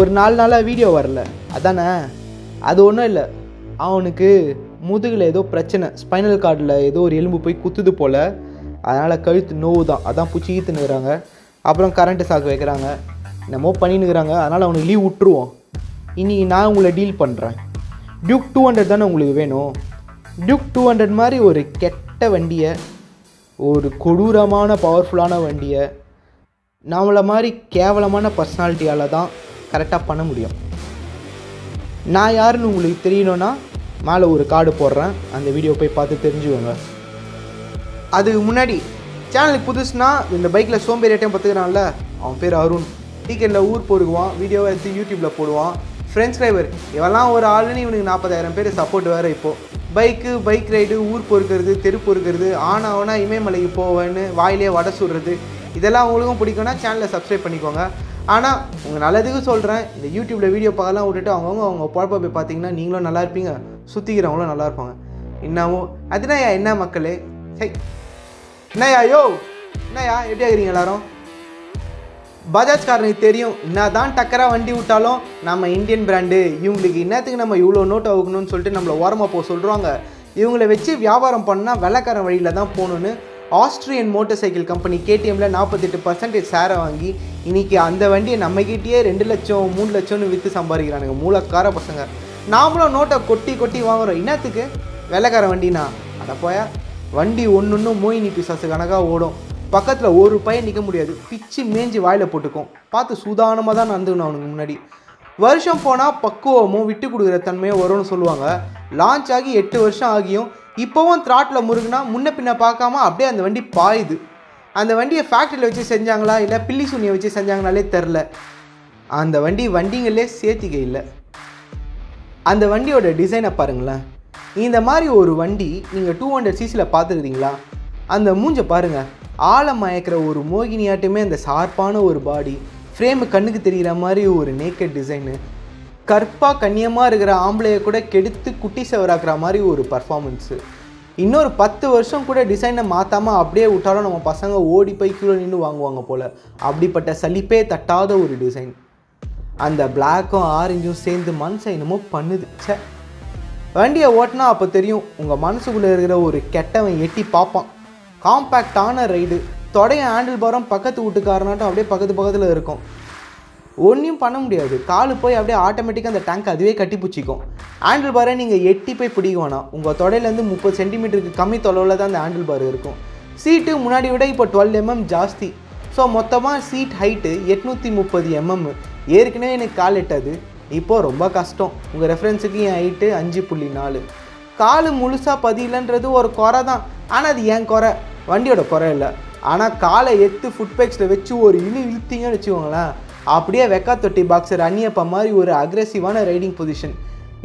ஒரு 4 நாளாக வீடியோ வரல அதானே? அது ஒன்றும் இல்லை, அவனுக்கு முதுகில் ஏதோ பிரச்சனை, ஸ்பைனல் கார்டில் ஏதோ ஒரு எலும்பு போய் குத்துது போல், அதனால் கழுத்து நோவு தான், அதான் பூச்சி ஈத்துனுக்குறாங்க. அப்புறம் கரண்ட்டு சாக்கு வைக்கிறாங்க, என்னமோ பண்ணினுக்கிறாங்க. அதனால் அவனுக்கு லீவ் விட்டுருவோம். இன்றைக்கி நான் உங்களை டீல் பண்ணுறேன். டியூக் 200 தானே உங்களுக்கு வேணும்? டியூக் 200 மாதிரி ஒரு கெட்ட வண்டியை, ஒரு கொடூரமான பவர்ஃபுல்லான வண்டியை நம்மளை மாதிரி கேவலமான பர்சனாலிட்டியால் தான் கரெக்டாக பண்ண முடியும். நான் யாருன்னு உங்களுக்கு தெரியணுன்னா மேலே ஒரு கார்டு போடுறேன், அந்த வீடியோ போய் பார்த்து தெரிஞ்சுக்கோங்க. அதுக்கு முன்னாடி சேனலுக்கு புதுசுனா இந்த பைக்கில் சோம்பேறியாட்டையும் பார்த்துக்கிறான்ல, அவன் பேர் அருண். வீக்கெண்டில் ஊர் போடுவான், வீடியோவை எடுத்து யூடியூப்பில் போடுவான். ஃப்ரெண்ட்ஸ் ட்ரைவர் இவெல்லாம் ஒரு ஆளுன்னு இவனுக்கு 40,000 பேர் சப்போர்ட் வேறு. இப்போது பைக் ரைடு, ஊர் பொறுக்கிறது, தெரு பொறுக்கிறது, ஆனா இமயமலைக்கு போவேன்னு வாயிலே வடை சுடுறது, இதெல்லாம் உங்களுக்கும் பிடிக்கும்னா சேனலை சப்ஸ்கிரைப் பண்ணிக்கோங்க. ஆனால் உங்கள் நல்லதுக்கு சொல்கிறேன், இந்த யூடியூப்பில் வீடியோ பார்க்கலாம் விட்டுட்டு அவங்க பொழப்பை போய் பார்த்தீங்கன்னா நீங்களும் நல்லா இருப்பீங்க, சுற்றிக்கிறவங்களும் நல்லா இருப்பாங்க. இன்னமும் அதுனாயா என்ன மக்களே, சரி என்னையா என்னையா எப்படி ஆகிறீங்க எல்லாரும்? பஜாஜ் காரனுக்கு தெரியும், என்ன தான் டக்கராக வண்டி விட்டாலும் நம்ம இந்தியன் பிராண்டு, இவங்களுக்கு இன்னத்துக்கு நம்ம இவ்வளோ நோட் ஆகணும்னு சொல்லிட்டு நம்மளை ஓரமாக போக சொல்கிறாங்க. இவங்களை வச்சு வியாபாரம் பண்ணால் வெள்ளைக்காரன் வழியில் தான் போகணுன்னு ஆஸ்ட்ரியன் மோட்டர் சைக்கிள் கம்பெனி கேடிஎம்மில் 48% ஷேரை வாங்கி இன்றைக்கி அந்த வண்டியை நம்மக்கிட்டேயே 2 லட்சம் 3 லட்சம்னு விற்று சம்பாதிக்கிறானுங்க மூலக்கார பசங்க. நாமளும் நோட்டை கொட்டி வாங்குகிறோம். இன்னத்துக்கு வெள்ளைக்கார வண்டினா அதை போயா வண்டி ஒன்று மோயினி பிசாசு கணக்காக ஓடும், பக்கத்தில் ஒரு பையன் நிற்க முடியாது, பிச்சு மேஞ்சி வாயில் போட்டுக்கும். பார்த்து சூதானமாக தான் நடந்துக்கணும் அவனுக்கு முன்னாடி. வருஷம் போனால் பக்குவமும் விட்டு கொடுக்குற தன்மையும் வரும்னு சொல்லுவாங்க. லான்ச் ஆகி 8 வருஷம் ஆகியும் இப்போவும் த்ராட்டில் முருகுனா முன்ன பின்ன பார்க்காம அப்படியே அந்த வண்டி பாயுது. அந்த வண்டியை ஃபேக்ட்ரியில் வச்சு செஞ்சாங்களா இல்லை பில்லி சூனியை வச்சு செஞ்சாங்கனாலே தெரில. அந்த வண்டிங்களே சேர்த்திக்க இல்லை. அந்த வண்டியோட டிசைனை பாருங்களேன். இந்த மாதிரி ஒரு வண்டி நீங்கள் 200cc பார்த்துருக்கீங்களா? அந்த மூஞ்சை பாருங்கள், ஆழம் மயக்கிற ஒரு மோகினியாட்டுமே அந்த ஷார்ப்பான ஒரு பாடி, ஃப்ரேமு கண்ணுக்கு தெரிகிற மாதிரி ஒரு நேக்கட் டிசைனு, கற்பாக கண்ணியமாக இருக்கிற ஆம்பளையை கூட கெடுத்து குட்டி செவராக்குற மாதிரி ஒரு பர்ஃபார்மன்ஸு. இன்னொரு 10 வருஷம் கூட டிசைனை மாற்றாமல் அப்படியே விட்டாலும் நம்ம பசங்க ஓடி போய் கீழே நின்று வாங்குவாங்க போல், அப்படிப்பட்ட சலிப்பே தட்டாத ஒரு டிசைன். அந்த பிளாக்கும் ஆரஞ்சும் சேர்ந்து மனசை என்னமோ பண்ணுது. சே, வண்டியை ஓட்டினா அப்போ தெரியும் உங்கள் மனசுக்குள்ளே இருக்கிற ஒரு கெட்டவன் எட்டி பார்ப்பான். காம்பேக்டான ரைடு, தொடைய ஹேண்டில் பாரம் பக்கத்து வீட்டுக்காரனாட்டம் அப்படியே பக்கத்தில் இருக்கும். ஒன்றையும் பண்ண முடியாது, காலு போய் அப்படியே ஆட்டோமேட்டிக்காக அந்த டேங்க் அதுவே கட்டி பிடிச்சிக்கும். ஹேண்டில் பாரை நீங்கள் எட்டி போய் பிடிக்க வேணாம், உங்கள் தொடையிலேருந்து 30 சென்டிமீட்டருக்கு கம்மி தொலைவில் தான் அந்த ஹேண்டில் பார் இருக்கும். சீட்டு முன்னாடி விட இப்போ 12 mm ஜாஸ்தி. ஸோ மொத்தமாக சீட் ஹைட்டு 830 mm. ஏற்கனவே எனக்கு கால் எட்டாது, இப்போது ரொம்ப கஷ்டம். உங்கள் ரெஃபரன்ஸுக்கு என் ஹைட்டு 5.4. காலு முழுசாக பதியலன்றது ஒரு குறை தான், ஆனால் அது ஏன் குறை, வண்டியோட குறை இல்லை. ஆனால் காலை எடுத்து ஃபுட்பேக்ஸில் வச்சு ஒரு இழுத்தீங்கன்னு வச்சுக்கோங்களேன், அப்படியே வெக்கா தொட்டி பாக்ஸர் அந்நியப்பா மாதிரி ஒரு அக்ரெசிவான ரைடிங் பொசிஷன்,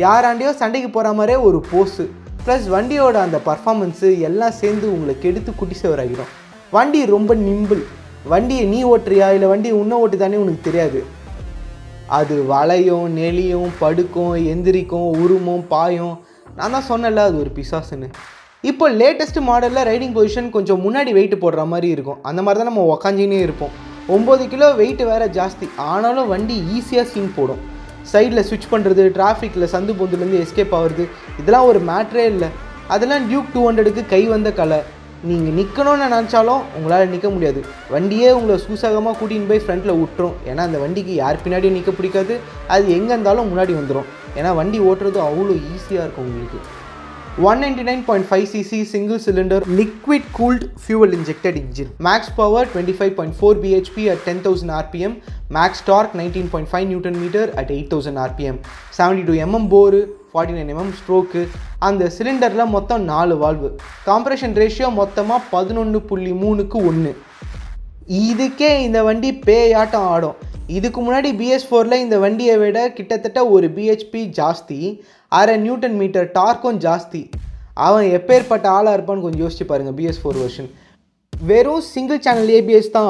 யாராண்டியோ சண்டைக்கு போகிற மாதிரியே ஒரு போஸு, ப்ளஸ் வண்டியோட அந்த பர்ஃபார்மன்ஸு எல்லாம் சேர்ந்து உங்களை கெடுத்து குட்டி சேவராகிடும். வண்டி ரொம்ப நிம்பிள். வண்டியை நீ ஓட்டுறியா இல்லை வண்டி உன்னை ஓட்டுதானே உனக்கு தெரியாது. அது வளையும் நெளியும் படுக்கும் எந்திரிக்கும் உருமும் பாயும். நான் தான் சொன்னல அது ஒரு பிசாசுன்னு. இப்போ லேட்டஸ்ட் மாடலில் ரைடிங் பொசிஷன் கொஞ்சம் முன்னாடி வெயிட் போடுற மாதிரி இருக்கும், அந்த மாதிரி தான் நம்ம உக்காஞ்சினே இருப்போம். 9 கிலோ வெயிட் வேறு ஜாஸ்தி, ஆனாலும் வண்டி ஈஸியாக சீன் போடும். சைடில் ஸ்விட்ச் பண்ணுறது, டிராஃபிக்கில் சந்து பொந்துலேருந்து எஸ்கேப் ஆகுறது, இதெல்லாம் ஒரு மேட்ரே இல்லை. அதெல்லாம் டியூக் 200க்கு கை வந்த கலை. நீங்கள் நிற்கணும்னு நினச்சாலும் உங்களால் நிற்க முடியாது, வண்டியே உங்களை சூசகமாக கூட்டின்னு போய் ஃப்ரண்ட்டில் விட்டுரும். ஏன்னா அந்த வண்டிக்கு யார் பின்னாடியும் நிற்க பிடிக்காது, அது எங்கே இருந்தாலும் முன்னாடி வந்துடும். ஏன்னா வண்டி ஓட்டுறது அவ்வளோ ஈஸியாக இருக்கும் உங்களுக்கு. 199.5cc single cylinder liquid cooled fuel injected engine, max power 25.4 bhp at 10,000 rpm, max torque 19.5 Nm at 8,000 rpm, 72 mm bore, 49 mm stroke. அந்த சிலிண்டரில் மொத்தம் 4 வால்வு, காம்ப்ரெஷன் ரேஷியோ மொத்தமாக 11.3க்கு 1. இதுக்கே இந்த வண்டி பேயாட்டம் ஆடும். இதுக்கு முன்னாடி BS4ல் இந்த வண்டியை விட கிட்டத்தட்ட ஒரு bhp ஜாஸ்தி, 1/2 Nm டார்க்கும் ஜாஸ்தி. அவன் எப்பேற்பட்ட ஆளாக இருப்பான்னு கொஞ்சம் யோசிச்சு பாருங்கள். BS4 வெர்ஷன் வெறும் சிங்கிள் சேனல் ABS தான்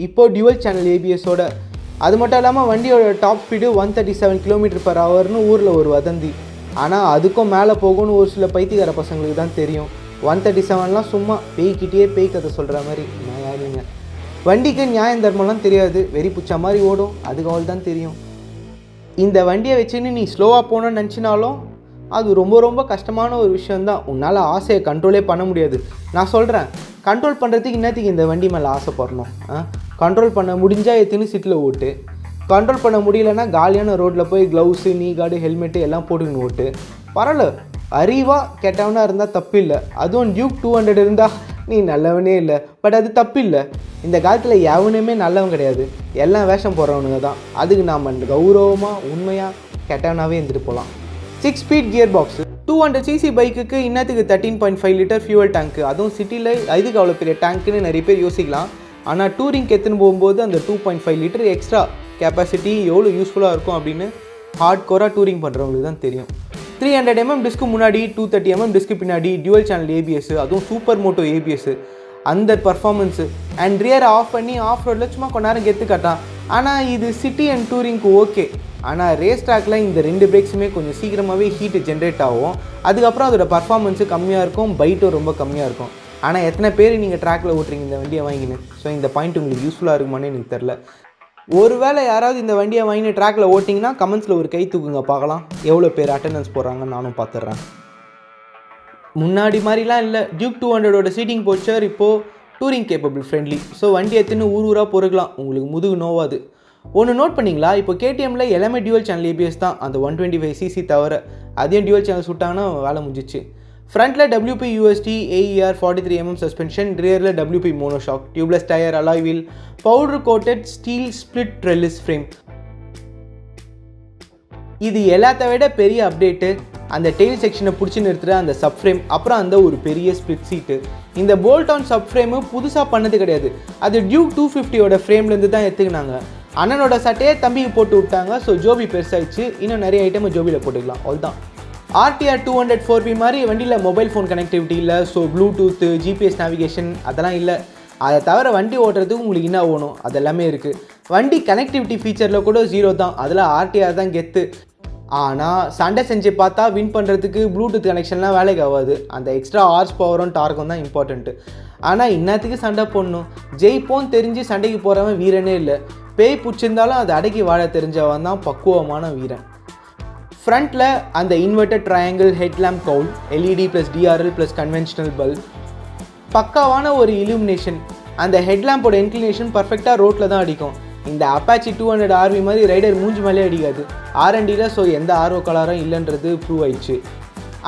இப்போது டியூவல் சேனல் ABSோட. அது மட்டும் இல்லாமல் வண்டியோட டாப் ஸ்பீடு 137 km/hன்னு ஊரில் ஒரு வதந்தி. ஆனால் அதுக்கும் மேலே போகும்னு ஒரு சில பைத்தியக்கார பசங்களுக்கு தான் தெரியும். 137லாம் சும்மா பேய்கிட்டே பேய் கதை சொல்கிற மாதிரி. நான் யாருங்க, வண்டிக்கு நியாயம் தர்மம்லாம் தெரியாது, வெறி புச்சா மாதிரி ஓடும், அதுக்கு அவள் தான் தெரியும். இந்த வண்டியை வச்சுன்னு நீ ஸ்லோவாக போகணுன்னு நினச்சினாலும் அது ரொம்ப ரொம்ப கஷ்டமான ஒரு விஷயந்தான். உன்னால் ஆசையை கண்ட்ரோலே பண்ண முடியாது. நான் சொல்கிறேன், கண்ட்ரோல் பண்ணுறதுக்கு இன்னத்துக்கு இந்த வண்டி மேலே ஆசைப்படணும். கண்ட்ரோல் பண்ண முடிஞ்சால் எத்தனை சீட்டில் ஓட்டு, கண்ட்ரோல் பண்ண முடியலன்னா காலியான ரோட்டில் போய் க்ளவுஸு, நீ கார்டு, ஹெல்மெட்டு எல்லாம் போட்டுக்கின்னு ஓட்டு. பரவாயில்ல, அறிவாக கெட்டவனாக இருந்தால் தப்பு இல்லை. அதுவும் டியூக் 200 இருந்தால் நீ நல்லவனே இல்லை. பட் அது தப்பு இல்லை. இந்த காலத்தில் எவனுமே நல்லவன் கிடையாது, எல்லாம் வேஷம் போடுறவனுங்க தான். அதுக்கு நாம் கௌரவமாக உண்மையாக கெட்டவனாகவே இருந்துட்டு போகலாம். 6 ஸ்பீட் கியர் பாக்ஸு, 200cc பைக்குக்கு இன்னத்துக்கு 13.5 லிட்டர் ஃபியூவல் டேங்க்கு. அதுவும் சிட்டியில் இதுக்கு அவ்வளோ பெரிய டேங்க்குன்னு நிறைய பேர் யோசிக்கலாம். ஆனால் டூரிங்க்கு எடுத்துன்னு போகும்போது அந்த 2.5 லிட்டர் எக்ஸ்ட்ரா கெப்பாசிட்டி எவ்வளோ யூஸ்ஃபுல்லாக இருக்கும் அப்படின்னு ஹார்ட் கோராக டூரிங் பண்ணுறவங்களுக்கு தான் தெரியும். 300mm டிஸ்க்கு முன்னாடி, 230mm டிஸ்க்கு பின்னாடி, டியூவல் சேனல் ஏபிஎஸ், அதுவும் சூப்பர் மோட்டோ ஏபிஎஸ், அந்த பர்ஃபார்மன்ஸு. அண்ட் ரியர் ஆஃப் பண்ணி ஆஃப் ரோடில் சும்மா கொஞ்ச நேரம் கெத்து காட்டான். ஆனால் இது சிட்டி அண்ட் டூரிங்க்கு ஓகே. ஆனால் ரேஸ் ட்ராக்கில் இந்த 2 பிரேக்ஸுமே கொஞ்சம் சீக்கிரமாகவே ஹீட்டு ஜென்ரேட் ஆகும். அதுக்கப்புறம் அதோட பர்ஃபார்மன்ஸு கம்மியாக இருக்கும், பைட்டும் ரொம்ப கம்மியாக இருக்கும். ஆனால் எத்தனை பேர் நீங்கள் ட்ராக்கில் ஓட்டுறீங்க இந்த வண்டியை வாங்கினு? ஸோ இந்த பாயிண்ட் உங்களுக்கு யூஸ்ஃபுல்லாக இருக்குமான்னு எனக்கு தெரில. ஒருவேளை யாராவது இந்த வண்டியை வாங்கி ட்ராக்கில் ஓட்டிங்கன்னா கமெண்ட்ஸில் ஒரு கை தூக்குங்க பார்க்கலாம், எவ்வளோ பேர் அட்டெண்டன்ஸ் போடுறாங்கன்னு நானும் பார்த்துட்றேன். முன்னாடி மாதிரிலாம் இல்லை. டியூக் 200ஓட சீட்டிங் போஸ்டர் இப்போது டூரிங் கேப்பபிள் ஃப்ரெண்ட்லி. ஸோ வண்டி எடுத்துன்னு ஊராக பொறுக்கலாம், உங்களுக்கு முதுகு நோவாது. ஒன்று நோட் பண்ணிங்களா, இப்போ கேடிஎம்மில் எல்லாமே டியூவல் சேனல் ஏபிஎஸ் தான், அந்த 125cc தவிர. அதையும் டியூவல் சேனல் சுட்டாங்கன்னா வேலை முடிஞ்சிச்சு. ஃப்ரண்ட்டில் WP UST AER 43mm suspension, ரியரில் WP monoshock, tubeless tyre, alloy wheel, powder coated steel split trellis frame. இது எல்லாத்த விட பெரிய அப்டேட்டு அந்த டெயில் செக்ஷனை பிடிச்சி நிறுத்துகிற அந்த சப் ஃப்ரேம், அப்புறம் அந்த ஒரு பெரிய ஸ்பிளிட் சீட்டு. இந்த போல்ட் ஆன் சப் ஃப்ரேமு புதுசாக பண்ணது கிடையாது, அது டியூக் 250ஓட ஃப்ரேம்லேருந்து தான் எடுத்துக்கினாங்க. அண்ணனோட சட்டையே தம்பிக்கு போட்டு விட்டாங்க. ஸோ ஜோபி பெருசாகிடுச்சு, இன்னும் நிறைய ஐட்டம் ஜோபியில் போட்டுக்கலாம், அவ்வளோதான். RTR 200 4V மாதிரி வண்டியில் மொபைல் ஃபோன் கனெக்டிவிட்டி இல்லை. ஸோ ப்ளூடூத்து, GPS நேவிகேஷன் அதெல்லாம் இல்லை. அதை தவிர வண்டி ஓட்டுறதுக்கு உங்களுக்கு என்ன வேணும் அது எல்லாமே இருக்குது. வண்டி கனெக்டிவிட்டி ஃபீச்சரில் கூட 0 தான், அதில் RTR தான் கெத்து. ஆனால் சண்டை செஞ்சு பார்த்தா வின் பண்ணுறதுக்கு ப்ளூடூத் கனெக்ஷன்லாம் வேலைக்கு ஆகாது. அந்த எக்ஸ்ட்ரா ஹார்ஸ் பவரும் டார்க்கும் தான் இம்பார்ட்டண்ட்டு. ஆனால் இன்னத்துக்கு சண்டை போடணும், ஜெயிப்போன்னு தெரிஞ்சு சண்டைக்கு போகிறவன் வீரனே இல்லை. பேய் பிடிச்சிருந்தாலும் அதை அடக்கி வாழ தெரிஞ்சவன் தான் பக்குவமான வீரன். ஃப்ரண்ட்டில் அந்த இன்வெர்டட் ட்ரையாங்கிள் ஹெட்லாம்ப் கவுல், LED + DRL + கன்வென்ஷனல் பல்ப், பக்காவான ஒரு இலுமினேஷன். அந்த ஹெட்லாம்போட இன்க்ளினேஷன் பர்ஃபெக்டாக ரோட்டில் தான் அடிக்கும். இந்த அப்பாச்சி 200 RV மாதிரி ரைடர் மூஞ்சி மேலே அடிக்காது. R&Dயில் ஸோ எந்த ஆர்வ கலரும் இல்லைன்றது ப்ரூவ் ஆயிடுச்சு.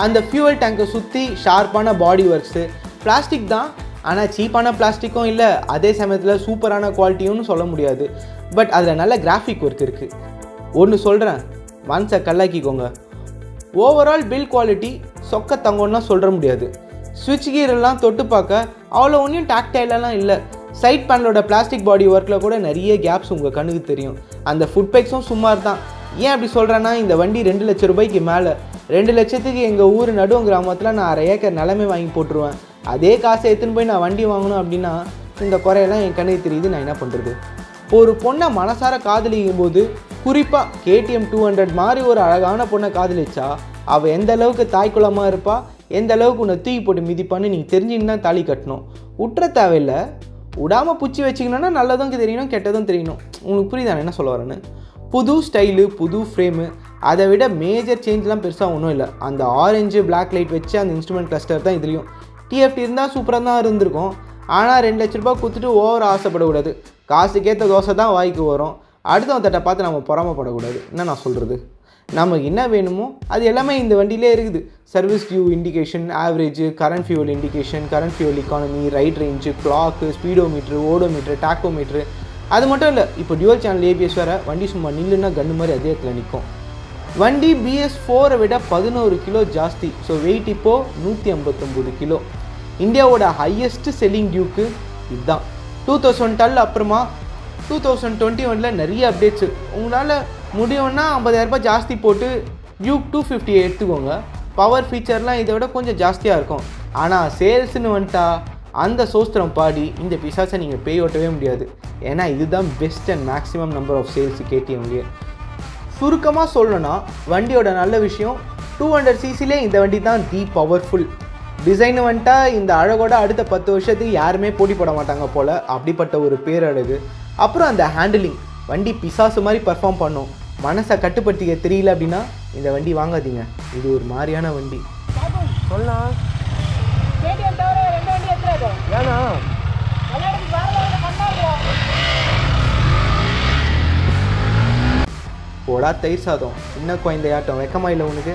அந்த ஃபியூவல் டேங்கை சுற்றி ஷார்ப்பான பாடி ஒர்க்ஸு, பிளாஸ்டிக் தான், ஆனால் சீப்பான பிளாஸ்டிக்கும் இல்லை, அதே சமயத்தில் சூப்பரான குவாலிட்டியும்னு சொல்ல முடியாது. பட் அதில் நல்ல கிராஃபிக் ஒர்க் இருக்குது. ஒன்று சொல்கிறேன், மனசை கல்லாக்கிக்கோங்க, ஓவரால் பில் குவாலிட்டி சொக்க தங்கம்னா சொல்ல முடியாது. ஸ்விட்ச் கீரெல்லாம் தொட்டு பார்க்க அவ்வளோ ஒன்றும் டாக்டைலெலாம் இல்லை. சைட் பேனலோட பிளாஸ்டிக் பாடி ஒர்க்கில் கூட நிறைய கேப்ஸ் உங்கள் கண்ணுக்கு தெரியும். அந்த ஃபுட் பேக்ஸும் சுமார் தான். ஏன் அப்படி சொல்கிறேன்னா, இந்த வண்டி 2 லட்ச ரூபாய்க்கு மேலே. 2 லட்சத்துக்கு எங்கள் ஊர் நடுவம் கிராமத்தில் நான் 1/2 ஏக்கர் நிலமே வாங்கி போட்டுருவேன். அதே காசை எடுத்துன்னு போய் நான் வண்டி வாங்கணும் அப்படின்னா இந்த குறையெல்லாம் என் கண்ணுக்கு தெரியுது, நான் என்ன பண்ணுறது? ஒரு பொண்ணை மனசார காதலிக்கும் போது, குறிப்பாக KTM 200 மாதிரி ஒரு அழகான பொண்ணை காதலிச்சா அவள் எந்த அளவுக்கு தாய்க்குளமாக இருப்பா, எந்த அளவுக்கு உன்னை தூக்கி போட்டு மிதிப்பான்னு நீங்கள் தெரிஞ்சுன்னு தான் தாலி கட்டணும். விட்டுற தேவையில்லை, விடாமல் பிடிச்சி வச்சிக்கணுன்னா நல்லதும் தெரியணும், கெட்டதும் தெரியணும். உங்களுக்கு புரியுதா என்ன சொல்ல வரேன்னு? புது ஸ்டைலு, புது ஃப்ரேமு, அதை விட மேஜர் சேஞ்செலாம் பெருசாக ஒன்றும் இல்லை. அந்த ஆரஞ்சு பிளாக் லைட் வச்சு அந்த இன்ஸ்ட்ருமெண்ட் கிளஸ்டர் தான் இதுலேயும். TFT இருந்தால் சூப்பராக தான் இருந்திருக்கும். ஆனால் 2 லட்ச ரூபா கொடுத்துட்டு ஓவர் ஆசைப்படக்கூடாது. காசுக்கேற்ற தோசை தான் வாய்க்கு வரும். அடுத்தவன் தட்டை பார்த்து நம்ம பொறாமப்படக்கூடாது. என்ன நான் சொல்கிறது, நமக்கு என்ன வேணுமோ அது எல்லாமே இந்த வண்டியிலே இருக்குது. Service due indication, average, current fuel indication, current fuel economy, ride range, clock, speedometer, odometer, tachometer. அது மட்டும் இல்லை, இப்போ டியூவல் சேனல் ABS வேறு. வண்டி சும்மா நில்லுன்னா கன்று மாதிரி அதே இடத்துல நிற்கும். வண்டி BS4 விட 11 கிலோ ஜாஸ்தி. ஸோ வெயிட் இப்போது 159 கிலோ. இந்தியாவோட ஹையஸ்ட் செல்லிங் டியூக்கு இதுதான். 2012 அப்புறமா 2021 நிறைய அப்டேட்ஸு. உங்களால் முடியும்னா 50,000 ரூபாய் ஜாஸ்தி போட்டு டியூக் 250 எடுத்துக்கோங்க. பவர் ஃபீச்சர்லாம் இதை விட கொஞ்சம் ஜாஸ்தியாக இருக்கும். ஆனால் சேல்ஸ்னு வந்துட்டா அந்த சோஸ்திரம் பாடி இந்த பிசாசை நீங்கள் பேய் ஓட்டவே முடியாது. ஏன்னா இதுதான் best and maximum number of sales KTMலேயே. சுருக்கமாக சொல்லணும்னா வண்டியோட நல்ல விஷயம் 200cc இந்த வண்டி தான் தி பவர்ஃபுல். டிசைன் வந்துட்டா இந்த அழகோட அடுத்த 10 வருஷத்துக்கு யாருமே போட்டி போட மாட்டாங்க போல், அப்படிப்பட்ட ஒரு பேரழகு. அப்புறம் அந்த ஹேண்டிலிங், வண்டி பிசாசு மாதிரி பர்ஃபார்ம் பண்ணும். மனசை கட்டுப்படுத்திக்க தெரியல அப்படின்னா இந்த வண்டி வாங்காதீங்க. இது ஒரு மாதிரியான வண்டி. சொல்லலாம் ஏன்னா போடா தயிர் சாதம், இன்னும் குழந்தையாட்டம், வெக்கமா இல்லை உனக்கு?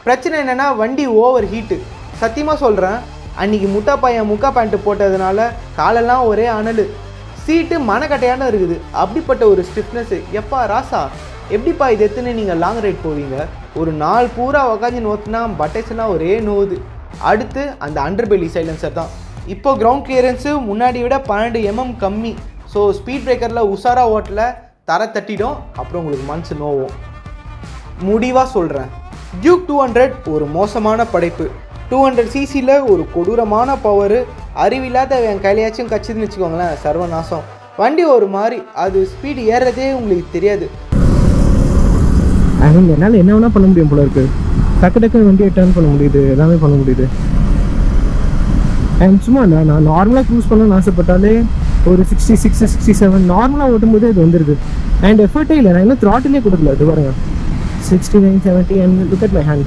பிரச்சனை என்னென்னா வண்டி ஓவர் ஹீட்டு. சத்தியமாக சொல்கிறேன், அன்றைக்கி முட்டா பையன் முக்கா பேண்ட்டு போட்டதுனால காலெல்லாம் ஒரே அனல், சீட்டு மனக்கட்டையான இருக்குது. அப்படிப்பட்ட ஒரு ஸ்டிஃப்னஸ்ஸு. எப்பா ராசா, எப்படிப்பா இது எத்துன்னு நீங்கள் லாங் ரைட் போவீங்க? ஒரு நாள் பூரா உக்காந்து நோத்துனா பட்டைஸ்லாம் ஒரே நோவுது. அடுத்து அந்த அண்டர்பெல்லி சைலன்சர் தான். இப்போ கிரவுண்ட் கிளியரன்ஸு முன்னாடி விட 12 mm கம்மி. ஸோ ஸ்பீட் பிரேக்கரில் உஷாராக ஓட்டல தர தட்டிடும், அப்புறம் உங்களுக்கு மனசு நோவும். முடிவாக சொல்கிறேன், டியூக் 200 ஒரு மோசமான படைப்பு. 200cc ஒரு கொடூரமான பவரு. அறிவில்லாத என் கையிலையாச்சும் கச்சிதுன்னு வச்சுக்கோங்களேன், சர்வநாசம். வண்டி ஒரு மாதிரி, அது ஸ்பீடு ஏறுறதே உங்களுக்கு தெரியாது. என்னால் என்ன வேணால் பண்ண முடியும் போல இருக்குது. டக்கு டக்கு வண்டியை டர்ன் பண்ண முடியுது, எல்லாமே பண்ண முடியுது. அண்ட் சும்மா நான் நார்மலாக க்ரூஸ் பண்ணணும்னு ஆசைப்பட்டாலே ஒரு 66, 67 நார்மலாக ஓட்டும்போது இது வந்துடுது. அண்ட் எஃபர்ட்டே இல்லை, நான் இன்னும் த்ராட்டிலே கொடுக்கல. இது பாருங்க 69, 70 and look at my hand.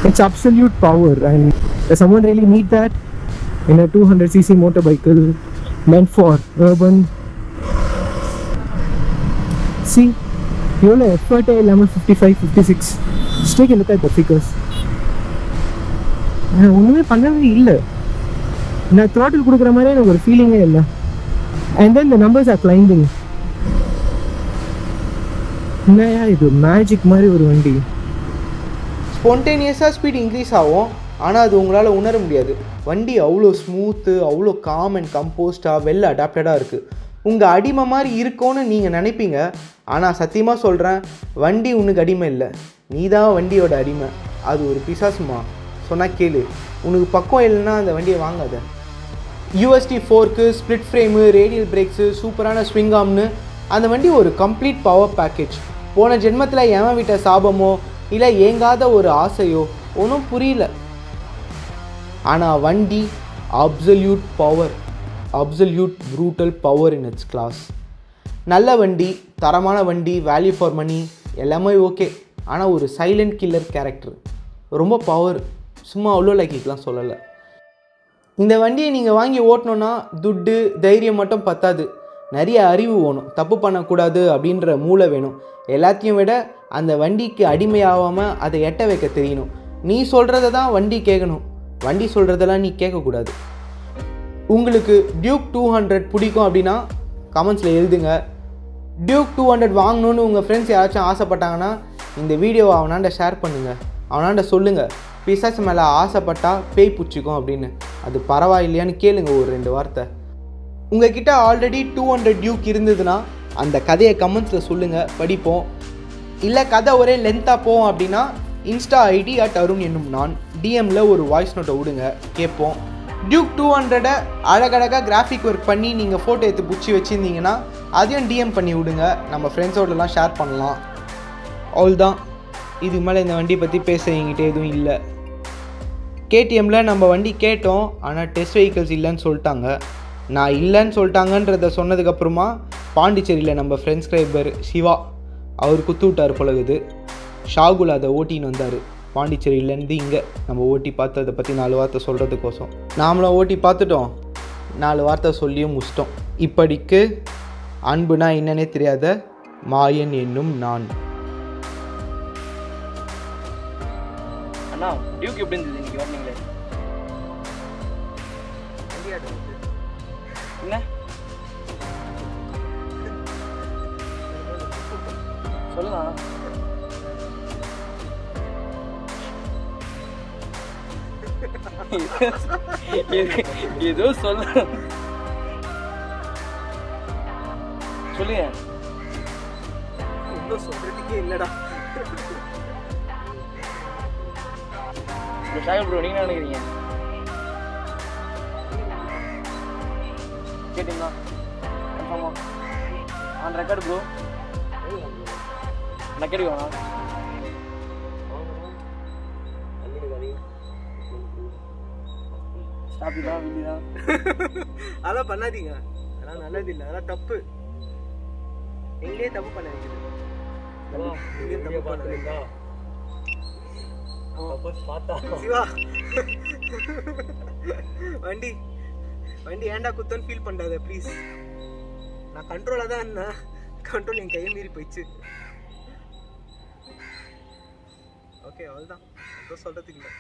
It's absolute power and does someone really need that in a 200cc motorcycle meant for urban? See, எவ்வளோ எஃபர்ட்டே இல்லாமல் 55, 56. Just take a look at the figures. ஒன்றுமே பண்ணவே இல்லை. நான் த்ராட்டில் கொடுக்குற மாதிரி எனக்கு ஒரு ஃபீலிங்கே இல்லை. And then the numbers are climbing. என்னையா இது மேஜிக் மாதிரி ஒரு வண்டி. ஸ்பான்டேனியஸாக ஸ்பீட் இன்க்ரீஸ் ஆகும், ஆனால் அது உங்களால் உணர முடியாது. வண்டி அவ்வளோ ஸ்மூத்து, அவ்வளோ காம் அண்ட் கம்போஸ்டாக வெல் அடாப்டடாக இருக்குது. உங்கள் அடிமை மாதிரி இருக்கும்னு நீங்கள் நினைப்பீங்க. ஆனால் சத்தியமாக சொல்கிறேன், வண்டி உனக்கு அடிமை இல்லை, நீ தான் வண்டியோட அடிமை. அது ஒரு பிசாசுமா, சொன்னால் கேளு. உனக்கு பக்கம் இல்லைன்னா அந்த வண்டியை வாங்காத. யூஎஸ்டி ஃபோர்க்கு, ஸ்ப்ளிட் ஃப்ரேமு, ரேடியல் பிரேக்ஸு, சூப்பரான ஸ்விங் ஆம்னு அந்த வண்டி ஒரு கம்ப்ளீட் பவர் பேக்கேஜ். போன ஜென்மத்தில் எவன் விட்ட சாபமோ இல்லை ஏங்காத ஒரு ஆசையோ ஒன்றும் புரியல. ஆனால் வண்டி absolute power, absolute brutal power in its class. நல்ல வண்டி, தரமான வண்டி, வேல்யூ ஃபார் மணி எல்லாமே ஓகே. ஆனால் ஒரு சைலண்ட் கில்லர் கேரக்டர், ரொம்ப பவர். சும்மா அவ்வளோ லைக்கிக்கலாம் சொல்லலை. இந்த வண்டியை நீங்கள் வாங்கி ஓட்டணுன்னா துட்டு தைரியம் மட்டும் பத்தாது, நிறைய அறிவு வேணும். தப்பு பண்ணக்கூடாது அப்படின்ற மூளை வேணும். எல்லாத்தையும் விட அந்த வண்டிக்கு அடிமையாகாமல் அதை எட்ட வைக்க தெரியணும். நீ சொல்கிறத தான் வண்டி கேட்கணும், வண்டி சொல்கிறதெல்லாம் நீ கேட்கக்கூடாது. உங்களுக்கு டியூக் 200 பிடிக்கும் அப்படின்னா கமெண்ட்ஸில் எழுதுங்க. டியூக் 200 வாங்கணுன்னு உங்கள் ஃப்ரெண்ட்ஸ் யாராச்சும் ஆசைப்பட்டாங்கன்னா இந்த வீடியோவை அவனாண்ட ஷேர் பண்ணுங்கள். அவனாண்ட சொல்லுங்கள், பிசாசு மேலே ஆசைப்பட்டா பேய் பிடிச்சிக்கும் அப்படின்னு. அது பரவாயில்லையான்னு கேளுங்க ஒரு 2 வார்த்தை. உங்ககிட்ட ஆல்ரெடி 200 டியூக் இருந்ததுன்னா அந்த கதையை கமெண்ட்ஸில் சொல்லுங்கள், படிப்போம். இல்லை கதை ஒரே லென்த்தாக போவோம் அப்படின்னா இன்ஸ்டா ஐடி @அருண் என்னும் நான் டிஎம்மில் ஒரு வாய்ஸ் நோட்டை விடுங்க, கேட்போம். டியூக் 200 அழகழகாக கிராஃபிக் ஒர்க் பண்ணி நீங்கள் ஃபோட்டோ எடுத்து பிடிச்சி வச்சுருந்தீங்கன்னா அதையும் டிஎம் பண்ணி விடுங்க, நம்ம ஃப்ரெண்ட்ஸோடலாம் ஷேர் பண்ணலாம். அவ்வளோதான், இதுக்கு மேலே இந்த வண்டி பற்றி பேச என்கிட்ட எதுவும் இல்லை. கேடிஎம்மில் நம்ம வண்டி கேட்டோம், ஆனால் டெஸ்ட் வெஹிக்கிள்ஸ் இல்லைன்னு சொல்லிட்டாங்க. நான் இல்லைன்னு சொல்லிட்டாங்கன்றத சொன்னதுக்கப்புறமா பாண்டிச்சேரியில் நம்ம ஃப்ரெண்ட்ஸ் ஸ்கிரைபர் சிவா அவர் குத்து விட்டார் பழகுது. ஷாகுல் அதை ஓட்டின்னு வந்தார் பாண்டிச்சேரியிலேருந்து இங்கே. நம்ம ஓட்டி பார்த்து அதை பற்றி 4 வார்த்தை சொல்கிறதுக்கோசம் நாமளும் ஓட்டி பார்த்துட்டோம், 4 வார்த்தை சொல்லியும் முடிச்சிட்டோம். இப்படிக்கு அன்புனா என்னன்னே தெரியாத மாயன் என்னும் நான். அண்ணா டியூக் எப்படி இருந்தது இன்னைக்கு ஓட்டுனீங்களே? என்ன சொல்லலாம்? ஏதோ சொல்ல சொல்லுங்க. இன்னும் சொல்கிறதுக்கே இல்லைடா. ஷாகல் ப்ரோ நீங்கள் என்ன நினைக்கிறீங்க? கேட்டீங்களா கன்ஃபார்மா ஆன் ரெக்கார்டு ப்ரோ? ரெக்கார்டு வேணா ஸ்டாப் தான் வில்லிதான். அதெல்லாம் பண்ணாதீங்க, அதெல்லாம் நல்லது இல்லை, அதெல்லாம் தப்பு. எங்களே தப்பு பண்ண வைக்குது. சிவா வண்டி வண்டி ஏன்டா குத்தன்னு ஃபீல் பண்ணாத ப்ளீஸ். நான் கண்ட்ரோலாக தான் இருந்தேன், கண்ட்ரோல் என் கையை மீறி போயிடுச்சு. ஓகே அவ்வளோதான், சொல்கிறதுக்கு இல்லை.